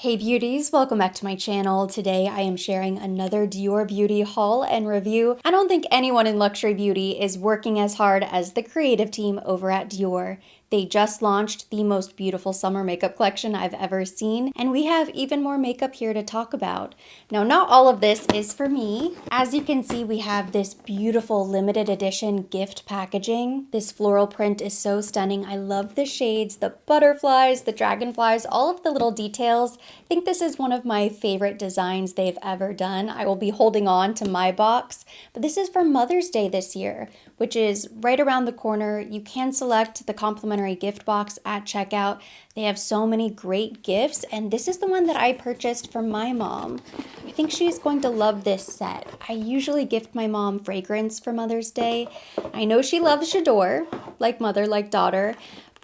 Hey beauties, welcome back to my channel. Today I am sharing another Dior beauty haul and review. I don't think anyone in luxury beauty is working as hard as the creative team over at Dior. They just launched the most beautiful summer makeup collection I've ever seen, and we have even more makeup here to talk about. Now, not all of this is for me. As you can see, we have this beautiful limited edition gift packaging. This floral print is so stunning. I love the shades, the butterflies, the dragonflies, all of the little details. I think this is one of my favorite designs they've ever done. I will be holding on to my box, but this is for Mother's Day this year, which is right around the corner. You can select the complimentary gift box at checkout. They have so many great gifts, and this is the one that I purchased for my mom. I think she's going to love this set. I usually gift my mom fragrance for Mother's Day. I know she loves J'adore, like mother, like daughter,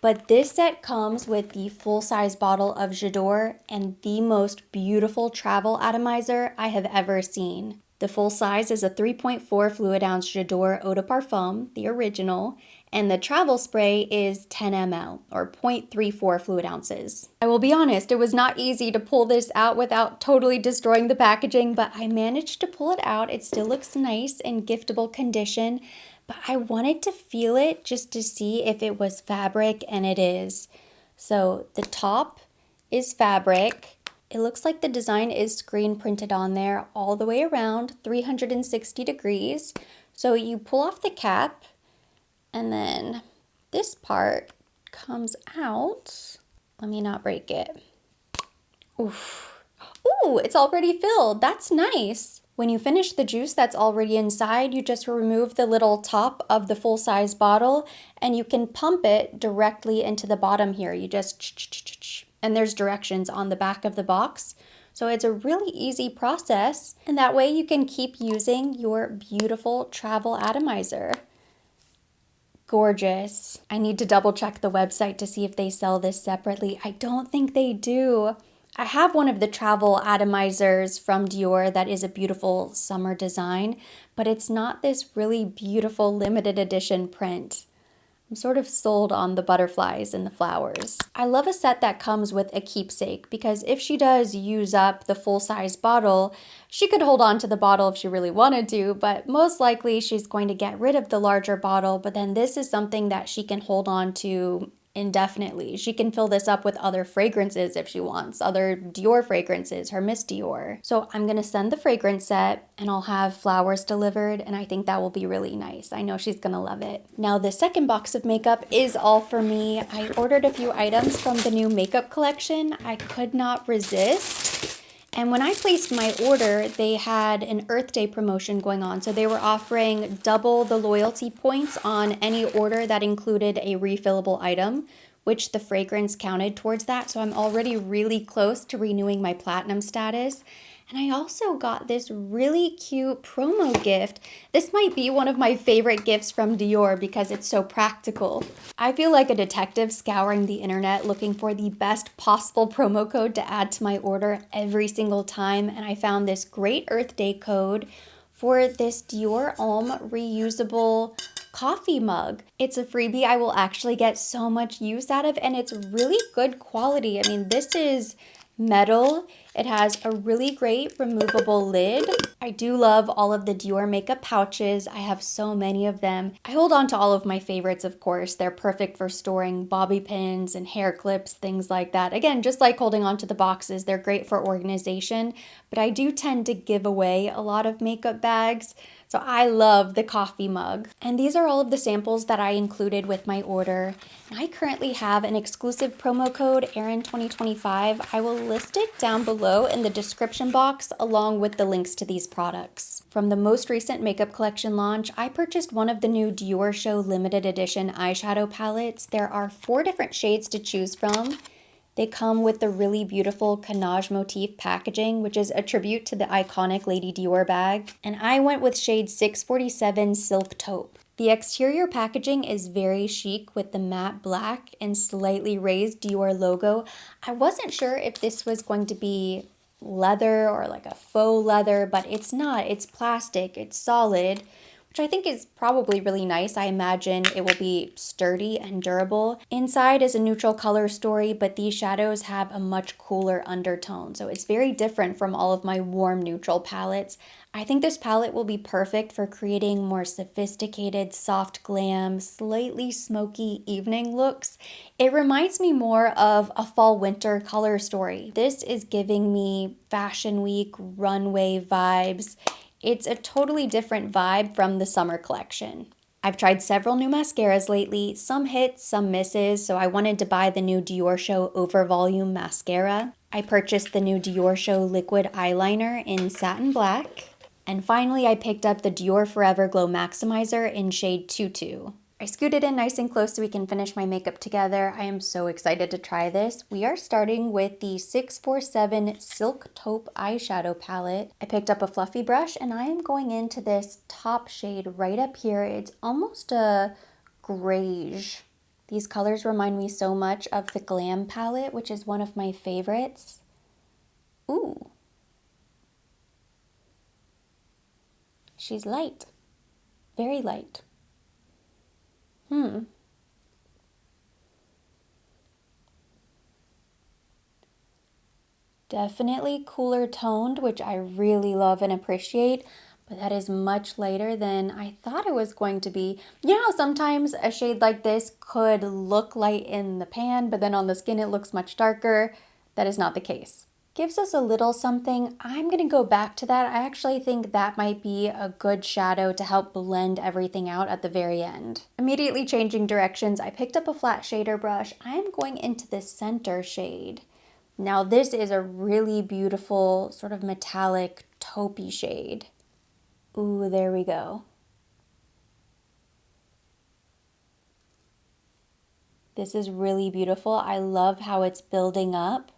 but this set comes with the full-size bottle of J'adore and the most beautiful travel atomizer I have ever seen. The full size is a 3.4 fluid ounce J'adore Eau de Parfum, the original, and the travel spray is 10 ml or 0.34 fluid ounces. I will be honest, it was not easy to pull this out without totally destroying the packaging, but I managed to pull it out. It still looks nice in giftable condition, but I wanted to feel it just to see if it was fabric, and it is. So the top is fabric. It looks like the design is screen printed on there all the way around, 360 degrees. So you pull off the cap, and then this part comes out. Let me not break it. Oof. Ooh, it's already filled. That's nice. When you finish the juice that's already inside, you just remove the little top of the full-size bottle, and you can pump it directly into the bottom here. You just and there's directions on the back of the box. So it's a really easy process, and that way you can keep using your beautiful travel atomizer. Gorgeous. I need to double check the website to see if they sell this separately. I don't think they do. I have one of the travel atomizers from Dior that is a beautiful summer design, but it's not this really beautiful limited edition print. I'm sort of sold on the butterflies and the flowers. I love a set that comes with a keepsake, because if she does use up the full-size bottle, she could hold on to the bottle if she really wanted to, but most likely she's going to get rid of the larger bottle, but then this is something that she can hold on to indefinitely. She can fill this up with other fragrances if she wants, other Dior fragrances, her Miss Dior. So I'm gonna send the fragrance set, and I'll have flowers delivered, and I think that will be really nice. I know she's gonna love it. Now the second box of makeup is all for me. I ordered a few items from the new makeup collection. I could not resist. And when I placed my order, they had an Earth Day promotion going on. So they were offering double the loyalty points on any order that included a refillable item, which the fragrance counted towards that. So I'm already really close to renewing my platinum status. And I also got this really cute promo gift. This might be one of my favorite gifts from Dior because it's so practical. I feel like a detective scouring the internet looking for the best possible promo code to add to my order every single time, and I found this great Earth Day code for this Dior Homme reusable coffee mug. It's a freebie I will actually get so much use out of, and it's really good quality. I mean, this is metal. It has a really great removable lid. I do love all of the Dior makeup pouches. I have so many of them. I hold on to all of my favorites, of course. They're perfect for storing bobby pins and hair clips, things like that. Again, just like holding on to the boxes, they're great for organization, but I do tend to give away a lot of makeup bags. So I love the coffee mug. And these are all of the samples that I included with my order. And I currently have an exclusive promo code, Erin2025. I will list it down below in the description box along with the links to these products. From the most recent makeup collection launch, I purchased one of the new Diorshow limited edition eyeshadow palettes. There are 4 different shades to choose from. They come with the really beautiful Cannage motif packaging, which is a tribute to the iconic Lady Dior bag. And I went with shade 647 Silk Taupe. The exterior packaging is very chic with the matte black and slightly raised Dior logo. I wasn't sure if this was going to be leather or like a faux leather, but it's not. It's plastic. It's solid, which I think is probably really nice. I imagine it will be sturdy and durable. Inside is a neutral color story, but these shadows have a much cooler undertone, so it's very different from all of my warm neutral palettes. I think this palette will be perfect for creating more sophisticated, soft glam, slightly smoky evening looks. It reminds me more of a fall-winter color story. This is giving me Fashion Week, runway vibes. It's a totally different vibe from the summer collection. I've tried several new mascaras lately, some hits, some misses, so I wanted to buy the new Diorshow Overvolume mascara. I purchased the new Diorshow liquid eyeliner in satin black. And finally, I picked up the Dior Forever Glow Maximizer in shade 22. I scooted in nice and close so we can finish my makeup together. I am so excited to try this. We are starting with the 647 Silk Taupe Eyeshadow Palette. I picked up a fluffy brush and I am going into this top shade right up here. It's almost a grayish. These colors remind me so much of the Glam palette, which is one of my favorites. Ooh. She's light, very light. Definitely cooler toned, which I really love and appreciate, but that is much lighter than I thought it was going to be. You know, sometimes a shade like this could look light in the pan, but then on the skin it looks much darker. That is not the case. Gives us a little something. I'm gonna go back to that. I actually think that might be a good shadow to help blend everything out at the very end. Immediately changing directions, I picked up a flat shader brush. I am going into this center shade. Now this is a really beautiful sort of metallic taupey shade. Ooh, there we go. This is really beautiful. I love how it's building up.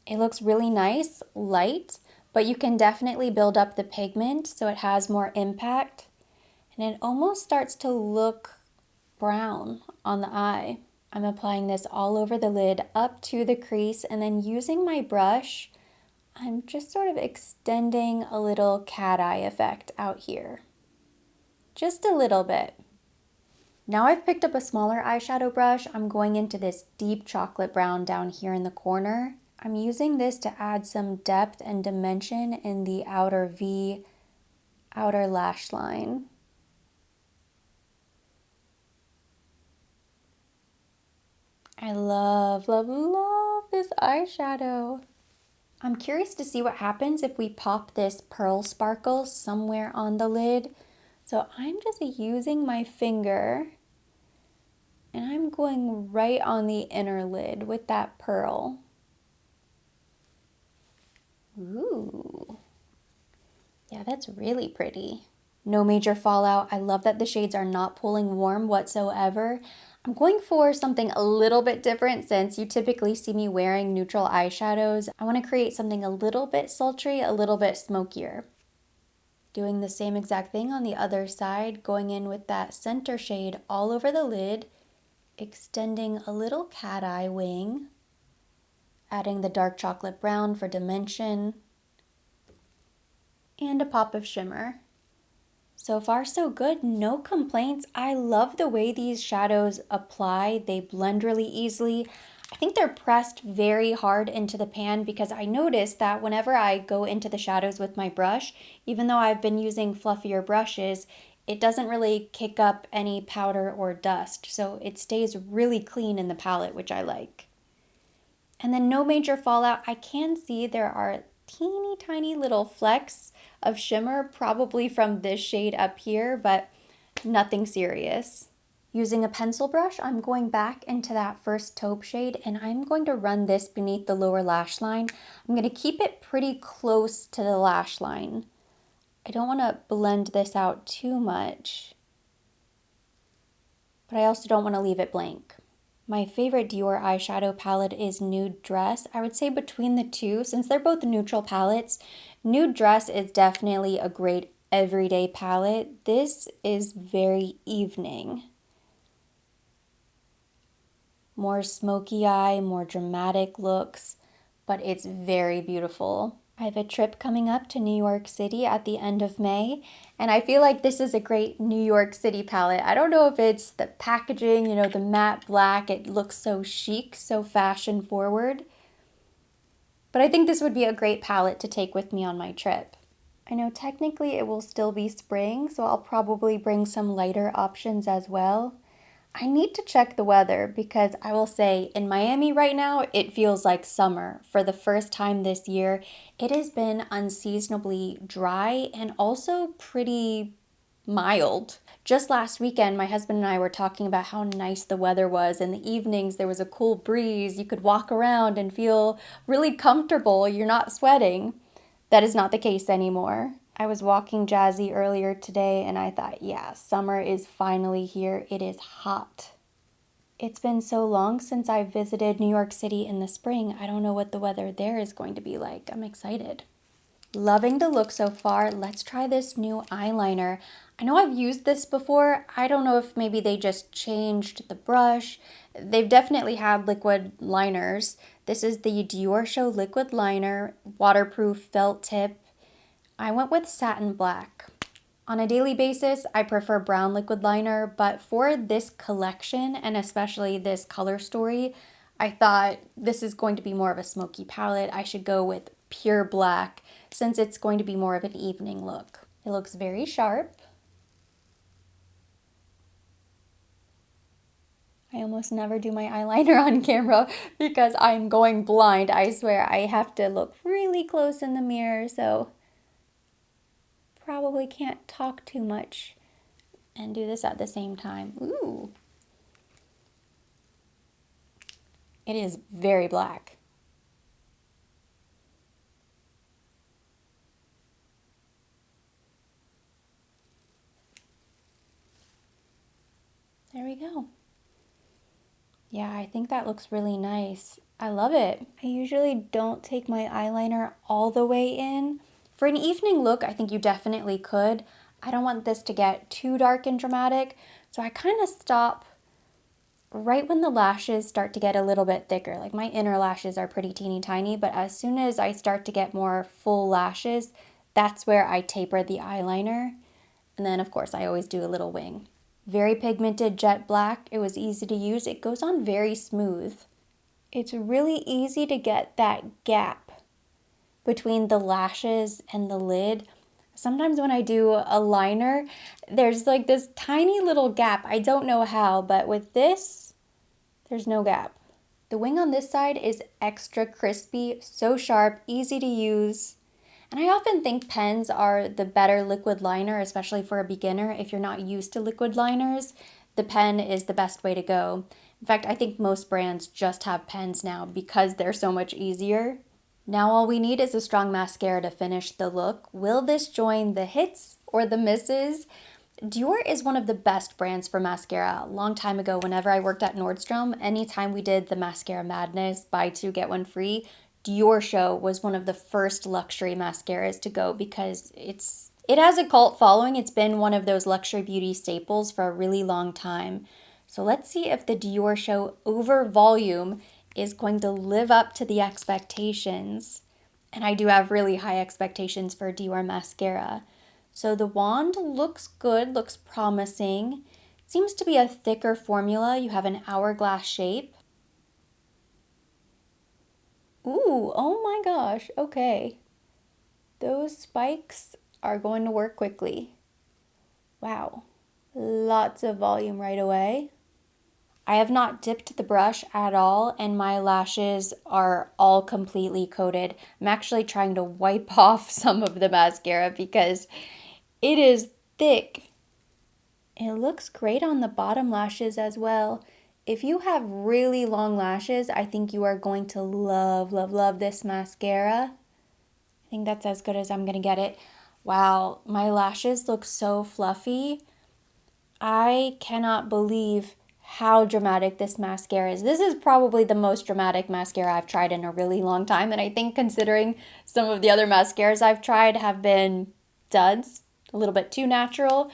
It looks really nice, light, but you can definitely build up the pigment so it has more impact. And it almost starts to look brown on the eye. I'm applying this all over the lid, up to the crease, and then using my brush, I'm just sort of extending a little cat eye effect out here. Just a little bit. Now I've picked up a smaller eyeshadow brush. I'm going into this deep chocolate brown down here in the corner. I'm using this to add some depth and dimension in the outer V, outer lash line. I love, love, love this eyeshadow. I'm curious to see what happens if we pop this pearl sparkle somewhere on the lid. So I'm just using my finger and I'm going right on the inner lid with that pearl. Ooh, yeah, that's really pretty. No major fallout. I love that the shades are not pulling warm whatsoever. I'm going for something a little bit different since you typically see me wearing neutral eyeshadows. I want to create something a little bit sultry, a little bit smokier. Doing the same exact thing on the other side, going in with that center shade all over the lid, extending a little cat eye wing, adding the dark chocolate brown for dimension, and a pop of shimmer. So far so good, no complaints. I love the way these shadows apply. They blend really easily. I think they're pressed very hard into the pan because I noticed that whenever I go into the shadows with my brush, even though I've been using fluffier brushes, it doesn't really kick up any powder or dust. So it stays really clean in the palette, which I like. And then no major fallout. I can see there are teeny tiny little flecks of shimmer, probably from this shade up here, but nothing serious. Using a pencil brush, I'm going back into that first taupe shade and I'm going to run this beneath the lower lash line. I'm going to keep it pretty close to the lash line. I don't want to blend this out too much, but I also don't want to leave it blank. My favorite Dior eyeshadow palette is Nude Dress. I would say between the two, since they're both neutral palettes, Nude Dress is definitely a great everyday palette. This is very evening. More smoky eye, more dramatic looks, but it's very beautiful. I have a trip coming up to New York City at the end of May, and I feel like this is a great New York City palette. I don't know if it's the packaging, you know, the matte black, it looks so chic, so fashion forward. But I think this would be a great palette to take with me on my trip. I know technically it will still be spring, so I'll probably bring some lighter options as well. I need to check the weather because I will say in Miami right now, it feels like summer. For the first time this year, it has been unseasonably dry and also pretty mild. Just last weekend, my husband and I were talking about how nice the weather was. In the evenings, there was a cool breeze. You could walk around and feel really comfortable. You're not sweating. That is not the case anymore. I was walking Jazzy earlier today and I thought, yeah, summer is finally here. It is hot. It's been so long since I visited New York City in the spring. I don't know what the weather there is going to be like. I'm excited. Loving the look so far. Let's try this new eyeliner. I know I've used this before. I don't know if maybe they just changed the brush. They've definitely had liquid liners. This is the Diorshow liquid liner, waterproof felt tip. I went with satin black. On a daily basis, I prefer brown liquid liner, but for this collection and especially this color story, I thought this is going to be more of a smoky palette. I should go with pure black since it's going to be more of an evening look. It looks very sharp. I almost never do my eyeliner on camera because I'm going blind. I swear I have to look really close in the mirror, so probably can't talk too much and do this at the same time. Ooh. It is very black. There we go. Yeah, I think that looks really nice. I love it. I usually don't take my eyeliner all the way in. For an evening look, I think you definitely could. I don't want this to get too dark and dramatic, so I kind of stop right when the lashes start to get a little bit thicker. Like my inner lashes are pretty teeny tiny, but as soon as I start to get more full lashes, that's where I taper the eyeliner. And then of course I always do a little wing. Very pigmented jet black. It was easy to use. It goes on very smooth. It's really easy to get that gap between the lashes and the lid. Sometimes when I do a liner, there's like this tiny little gap. I don't know how, but with this, there's no gap. The wing on this side is extra crispy, so sharp, easy to use. And I often think pens are the better liquid liner, especially for a beginner. If you're not used to liquid liners, the pen is the best way to go. In fact, I think most brands just have pens now because they're so much easier. Now all we need is a strong mascara to finish the look. Will this join the hits or the misses? Dior is one of the best brands for mascara. A long time ago, whenever I worked at Nordstrom, anytime we did the Mascara Madness, buy two, get one free, Diorshow was one of the first luxury mascaras to go because it has a cult following. It's been one of those luxury beauty staples for a really long time. So let's see if the Diorshow Overvolume is going to live up to the expectations. And I do have really high expectations for Dior mascara. So the wand looks good, looks promising. It seems to be a thicker formula. You have an hourglass shape. Ooh, oh my gosh, okay. Those spikes are going to work quickly. Wow, lots of volume right away. I have not dipped the brush at all and my lashes are all completely coated. I'm actually trying to wipe off some of the mascara because it is thick. It looks great on the bottom lashes as well. If you have really long lashes, I think you are going to love, love, love this mascara. I think that's as good as I'm gonna get it. Wow, my lashes look so fluffy. I cannot believe how dramatic this mascara is. This is probably the most dramatic mascara I've tried in a really long time, and I think considering some of the other mascaras I've tried have been duds, a little bit too natural,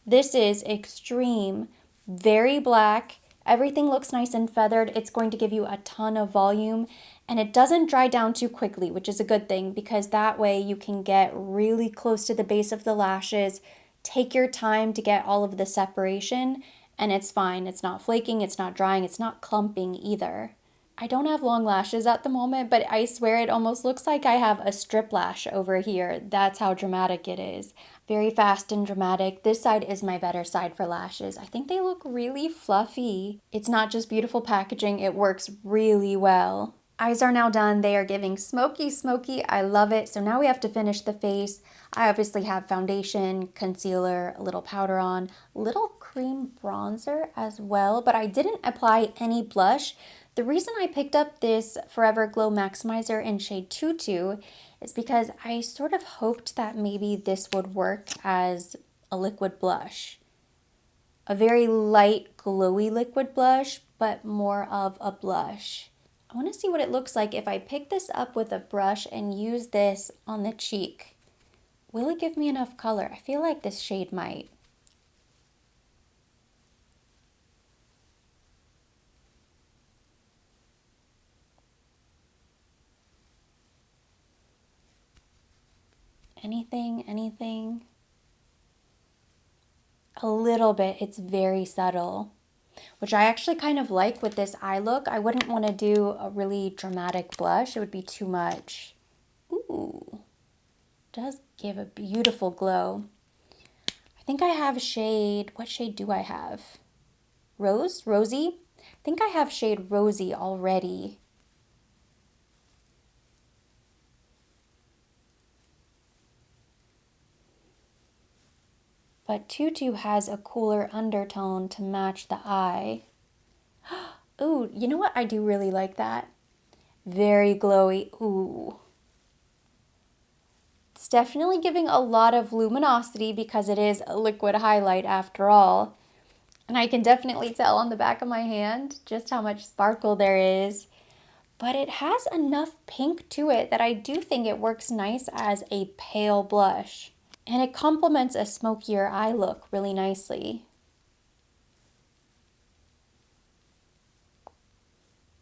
this is extreme, very black. Everything looks nice and feathered. It's going to give you a ton of volume, And it doesn't dry down too quickly, which is a good thing because that way you can get really close to the base of the lashes, take your time to get all of the separation, and it's fine. It's not flaking, it's not drying, it's not clumping either. I don't have long lashes at the moment, but I swear it almost looks like I have a strip lash over here. That's how dramatic it is. Very fast and dramatic. This side is my better side for lashes. I think they look really fluffy. It's not just beautiful packaging, it works really well. Eyes are now done. They are giving smoky, smoky. I love it. So now we have to finish the face. I obviously have foundation, concealer, a little powder on, little cream bronzer as well, but I didn't apply any blush. The reason I picked up this Forever Glow Maximizer in shade Tutu is because I sort of hoped that maybe this would work as a liquid blush. A very light, glowy liquid blush, but more of a blush. I want to see what it looks like if I pick this up with a brush and use this on the cheek. Will it give me enough color? I feel like this shade might. Anything? A little bit. It's very subtle, which I actually kind of like with this eye look. I wouldn't want to do a really dramatic blush. It would be too much. Ooh, does give a beautiful glow. I think I have shade, what shade do I have? Rosy? I think I have shade Rosy already. But Tutu has a cooler undertone to match the eye. Ooh, you know what? I do really like that. Very glowy. Ooh. It's definitely giving a lot of luminosity because it is a liquid highlight after all. And I can definitely tell on the back of my hand just how much sparkle there is. But it has enough pink to it that I do think it works nice as a pale blush. And it complements a smokier eye look really nicely.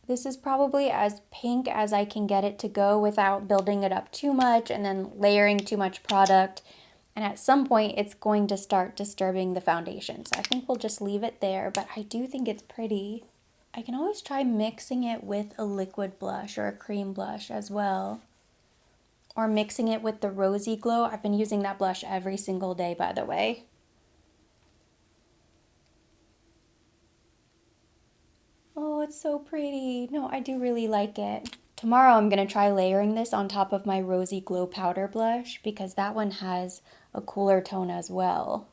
This is probably as pink as I can get it to go without building it up too much and then layering too much product. And at some point, it's going to start disturbing the foundation. So I think we'll just leave it there, but I do think it's pretty. I can always try mixing it with a liquid blush or a cream blush as well. Or mixing it with the Rosy Glow. I've been using that blush every single day, by the way. Oh, it's so pretty. No, I do really like it. Tomorrow I'm going to try layering this on top of my Rosy Glow Powder blush because that one has a cooler tone as well.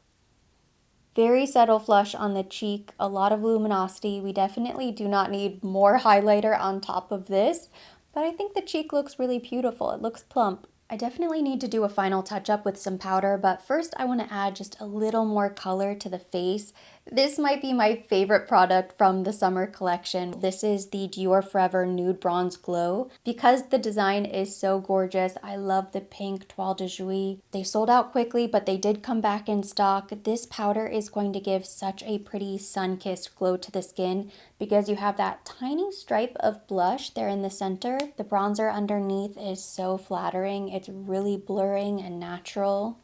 Very subtle flush on the cheek, a lot of luminosity. We definitely do not need more highlighter on top of this, but I think the cheek looks really beautiful. It looks plump. I definitely need to do a final touch up with some powder, but first I want to add just a little more color to the face. This might be my favorite product from the summer collection. This is the Dior Forever Nude Bronze Glow. Because the design is so gorgeous, I love the pink Toile de Jouy. They sold out quickly, but they did come back in stock. This powder is going to give such a pretty sun-kissed glow to the skin because you have that tiny stripe of blush there in the center. The bronzer underneath is so flattering. It's really blurring and natural.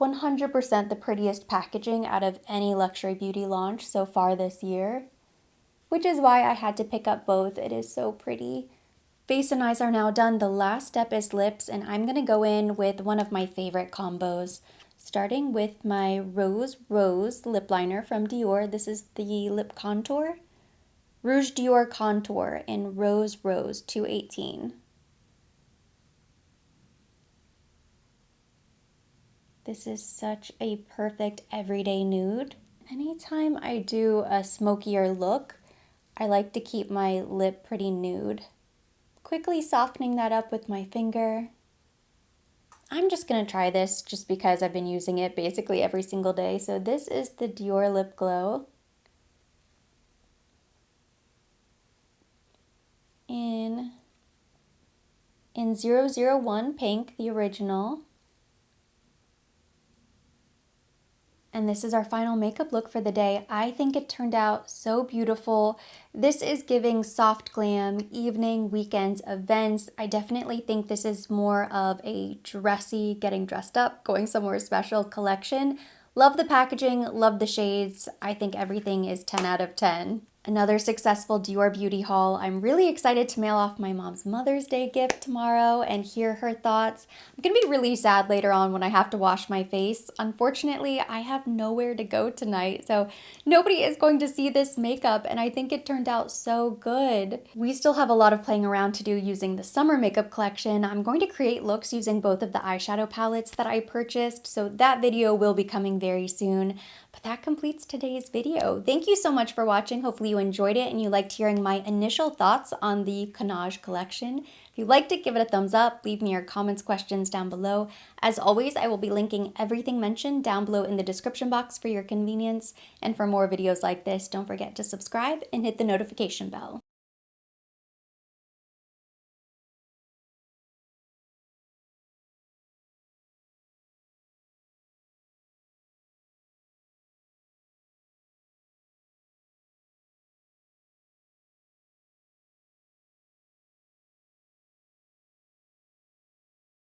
100% the prettiest packaging out of any luxury beauty launch so far this year, which is why I had to pick up both. It is so pretty. Face and eyes are now done. The last step is lips, and I'm going to go in with one of my favorite combos, starting with my Rose Rose lip liner from Dior. This is the lip contour. Rouge Dior Contour in Rose Rose 218. This is such a perfect everyday nude. Anytime I do a smokier look, I like to keep my lip pretty nude. Quickly softening that up with my finger. I'm just gonna try this just because I've been using it basically every single day. So this is the Dior Lip Glow in 001 Pink, the original. And this is our final makeup look for the day. I think it turned out so beautiful. This is giving soft glam, evening, weekends, events. I definitely think this is more of a dressy, getting dressed up, going somewhere special collection. Love the packaging, love the shades. I think everything is 10 out of 10. Another successful Dior beauty haul. I'm really excited to mail off my mom's Mother's Day gift tomorrow and hear her thoughts. I'm gonna be really sad later on when I have to wash my face. Unfortunately, I have nowhere to go tonight, so nobody is going to see this makeup, and I think it turned out so good. We still have a lot of playing around to do using the summer makeup collection. I'm going to create looks using both of the eyeshadow palettes that I purchased, so that video will be coming very soon. But that completes today's video. Thank you so much for watching. Hopefully you enjoyed it and you liked hearing my initial thoughts on the Cannage collection. If you liked it, give it a thumbs up. Leave me your comments, questions down below. As always, I will be linking everything mentioned down below in the description box for your convenience. And for more videos like this, don't forget to subscribe and hit the notification bell.